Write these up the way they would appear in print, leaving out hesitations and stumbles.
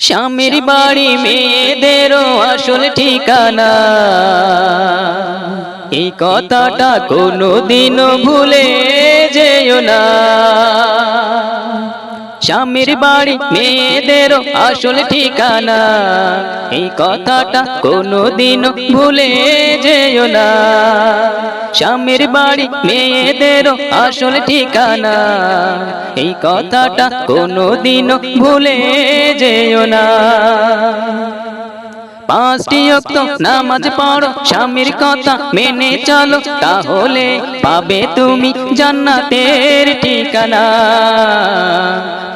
স্বামীর বাড়ি মেয়েদেরও আসল ঠিকানা, এই কথাটা কোনোদিনও ভুলে যেও না। স্বামীর বাড়ি মেয়েদেরও আসল ঠিকানা, এই কথাটা কোনোদিনও ভুলে যেও না। স্বামীর বাড়ি মেয়েদেরও আসল ঠিকানা, এই কথাটা কোনোদিনও ভুলে যেও না। পাঁচটি ওয়াক্ত নামাজ পড়ো, স্বামীর কথা মেনে চলো, তাহলে পাবে তুমি জান্নাতের ঠিকানা,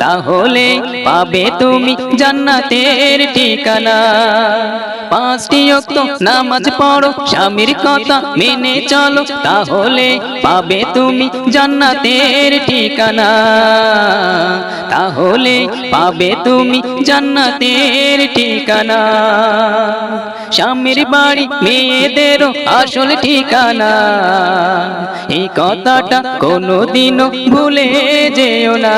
তাহলে পাবে তুমি জান্নাতের ঠিকানা। পাঁচটি ওয়াক্ত নামাজ পড়ো, স্বামীর কথা মেনে চলো, তাহলে পাবে তুমি জান্নাতের ঠিকানা, তাহলে পাবে তুমি জান্নাতের ঠিকানা। স্বামীর বাড়ি মেয়েদেরও আসল ঠিকানা, এই কথাটা কোনোদিনও ভুলে যেও না,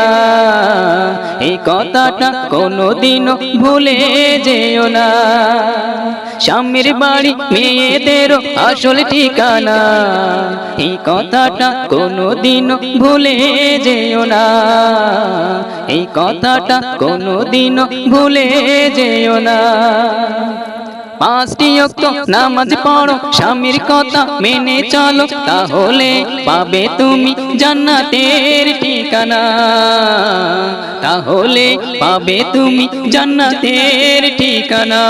এই কথাটা কোনোদিনও ভুলে যেও না। স্বামীর বাড়ি মেয়েদেরও আসল ঠিকানা, এই কথাটা কোনোদিনও ভুলে যেও না, এই কথাটা কোনোদিনও ভুলে যেও না। পাঁচটি ওয়াক্ত নামাজ পড়ো, স্বামীর কথা মেনে চলো, তাহলে পাবে তুমি জান্নাতের ঠিকানা, তাহলে পাবে তুমি জান্নাতের ঠিকানা।